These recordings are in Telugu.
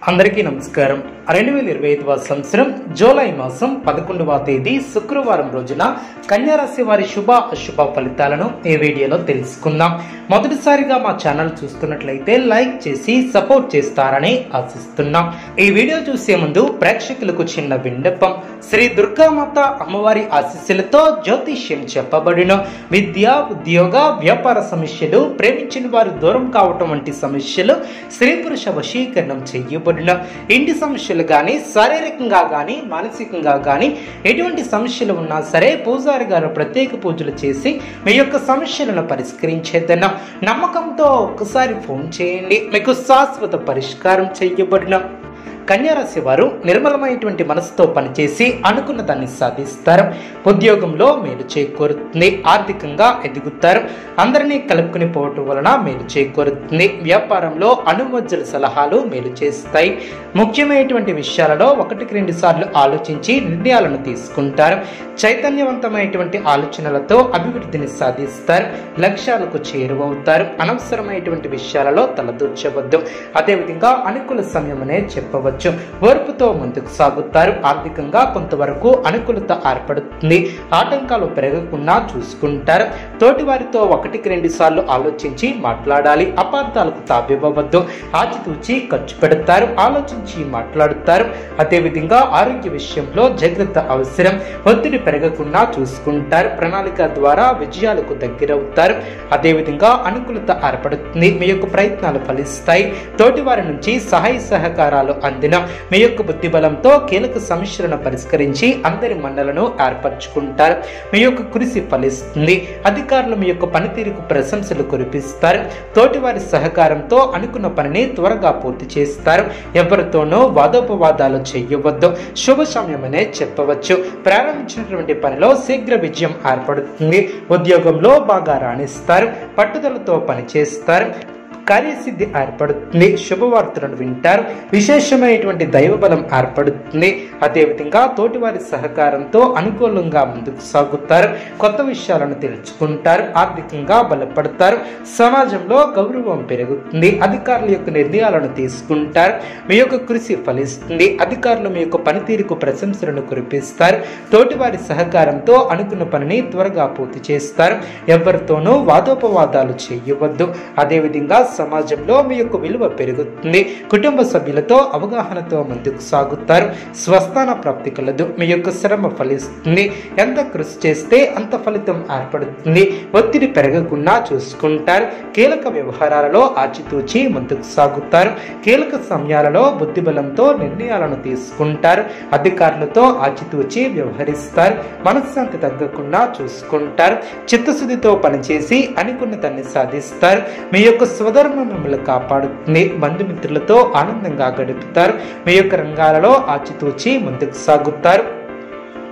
అందరికీ నమస్కారం. 2025వ సంవత్సరం జూలై మాసం 11వ తేదీ శుక్రవారం రోజున కన్యా రాశి వారి శుభ అశుభ ఫలితాలను ఈ వీడియోలో తెలుసుకుందాం. మొదటిసారిగా మా ఛానల్ చూస్తున్నట్లయితే లైక్ చేసి సపోర్ట్ చేస్తారని ఆశిస్తున్నాం. ఈ వీడియో చూసే ముందు ప్రేక్షకులకు చిన్న విన్నపం. శ్రీ దుర్గామాత అమ్మవారి ఆశీస్సులతో జ్యోతిష్యం చెప్పబడిన విద్య, ఉద్యోగ, వ్యాపార సమస్యలు, ప్రేమించిన వారు దూరం కావటం వంటి సమస్యలు, స్త్రీ పురుష వశీకరణం చేయబడిన ఇంటి సమస్యలు గాని, శారీరకంగా గాని, మానసికంగా గాని ఎటువంటి సమస్యలు ఉన్నా సరే పూజారి గారు ప్రత్యేక పూజలు చేసి మీ యొక్క సమస్యలను పరిష్కరించేదన్న నమ్మకంతో ఒక్కసారి ఫోన్ చేయండి. మీకు శాశ్వత పరిష్కారం చేయబడిన కన్యా రాశి వారు నిర్మలమైనటువంటి మనసుతో పనిచేసి అనుకున్న దాన్ని సాధిస్తారు. ఉద్యోగంలో మేలు చేకూరుతుంది. ఆర్థికంగా ఎదుగుతారు. అందరినీ కలుపుకుని పోవటం వలన మేలు చేకూరుతుంది. వ్యాపారంలో అనుమోజ్జల సలహాలు మేలు చేస్తాయి. ముఖ్యమైనటువంటి విషయాలలో 1-2 సార్లు ఆలోచించి నిర్ణయాలను తీసుకుంటారు. చైతన్యవంతమైనటువంటి ఆలోచనలతో అభివృద్ధిని సాధిస్తారు. లక్ష్యాలకు చేరువవుతారు. అనవసరమైనటువంటి విషయాలలో తలదూర్చవద్దు. అదేవిధంగా అనుకూల సమయం అనే చెప్పవచ్చు. ఓర్పుతో ముందుకు సాగుతారు. ఆర్థికంగా కొంతవరకు అనుకూలత ఏర్పడుతుంది. ఆటంకాలు పెరగకుండా చూసుకుంటారు. తోటివారితో 1-2 సార్లు ఆలోచించి మాట్లాడాలి. అపార్థాలకు తావివ్వవద్దు. ఆచితూచి ఖర్చు పెడతారు. ఆలోచించి మాట్లాడుతారు. అదేవిధంగా ఆరోగ్య విషయంలో జాగ్రత్త అవసరం. ఒత్తిడి పెరగకుండా చూసుకుంటారు. ప్రణాళిక ద్వారా విజయాలకు దగ్గరవుతారు. అదేవిధంగా అనుకూలత ఏర్పడుతుంది. మీ యొక్క ప్రయత్నాలు ఫలిస్తాయి. తోటివారి నుంచి సహాయ సహకారాలు అందిన మీ యొక్క బుద్ధి బలంతో కీలక సమస్యలను పరిష్కరించి అందరి మన్నలను ఏర్పరచుకుంటారు. మీ యొక్క కృషి ఫలిస్తుంది. అధికారులు మీ యొక్క పనితీరుకు ప్రశంసలు కురిపిస్తారు. తోటివారి సహకారంతో అనుకున్న పనిని త్వరగా పూర్తి చేస్తారు. ఎవరితోనూ వాదోపవాదాలు చేయవద్దు. శుభ సమయమనే చెప్పవచ్చు. ప్రారంభించినటువంటి పనిలో శీఘ్ర విజయం ఏర్పడుతుంది. ఉద్యోగంలో బాగా రాణిస్తారు. పట్టుదలతో పనిచేస్తారు. కార్యసిద్ధి ఏర్పడుతుంది. శుభవార్తలను వింటారు. విశేషమైనటువంటి దైవబలం ఏర్పడుతుంది. అదేవిధంగా తోటివారి సహకారంతో అనుకూలంగా ముందుకు సాగుతారు. కొత్త విషయాలను తెలుసుకుంటారు. ఆర్థికంగా బలపడతారు. సమాజంలో గౌరవం పెరుగుతుంది. అధికారుల యొక్క నిర్ణయాలను తీసుకుంటారు. మీ యొక్క కృషి ఫలిస్తుంది. అధికారులు మీ యొక్క పనితీరుకు ప్రశంసలను కురిపిస్తారు. తోటివారి సహకారంతో అనుకున్న పనిని త్వరగా పూర్తి చేస్తారు. ఎవరితోనూ వాదోపవాదాలు చేయవద్దు. అదేవిధంగా సమాజంలో మీ యొక్క విలువ పెరుగుతుంది. కుటుంబ సభ్యులతో అవగాహనతో ముందుకు సాగుతారు. స్వస్థాన ప్రాప్తి కలదు. మీ యొక్క శ్రమ ఫలిస్తుంది. ఎంత కృషి చేస్తే అంత ఫలితం ఏర్పడుతుంది. ఒత్తిడి పెరగకుండా చూసుకుంటారు. కీలక వ్యవహారాలలో ఆచితూచి ముందుకు సాగుతారు. కీలక సమయాలలో బుద్ధిబలంతో నిర్ణయాలను తీసుకుంటారు. అధికారులతో ఆచితూచి వ్యవహరిస్తారు. మనశ్శాంతి తగ్గకుండా చూసుకుంటారు. చిత్తశుద్ధితో పనిచేసి అనుకున్న దాన్ని సాధిస్తారు. మీ యొక్క స్వధర్మం మిమ్మల్ని కాపాడుతుంది. బంధుమిత్రులతో ఆనందంగా గడుపుతారు. మీ యొక్క రంగాలలో ఆచితూచి ముందుకు సాగుతారు.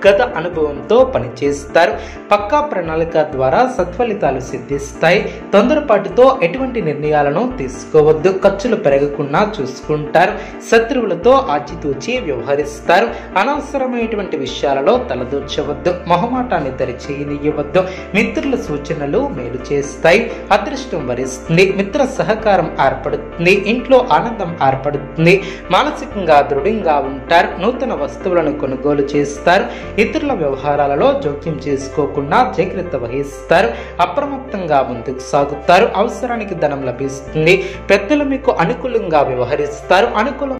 గత అనుభవంతో పనిచేస్తారు. పక్కా ప్రణాళిక ద్వారా సత్ఫలితాలు సిద్ధిస్తాయి. తొందరపాటుతో ఎటువంటి నిర్ణయాలను తీసుకోవద్దు. ఖర్చులు పెరగకుండా చూసుకుంటారు. శత్రువులతో ఆచితూచి వ్యవహరిస్తారు. అనవసరమైనటువంటి విషయాలలో తలదూర్చవద్దు. మొహమాటాన్ని దరిచేయనివ్వద్దు. మిత్రుల సూచనలు మేలు చేస్తాయి. అదృష్టం వరిస్తుంది. మిత్ర సహకారం ఏర్పడుతుంది. ఇంట్లో ఆనందం ఏర్పడుతుంది. మానసికంగా దృఢంగా ఉంటారు. నూతన వస్తువులను కొనుగోలు చేస్తారు. ఇతరుల వ్యవహారాలలో జోక్యం చేసుకోకుండా జాగ్రత్త వహిస్తారు. అప్రమత్తంగా ముందుకు సాగుతారు. అవసరానికి ధనం లభిస్తుంది. పెద్దలు మీకు అనుకూలంగా వ్యవహరిస్తారు. అనుకూల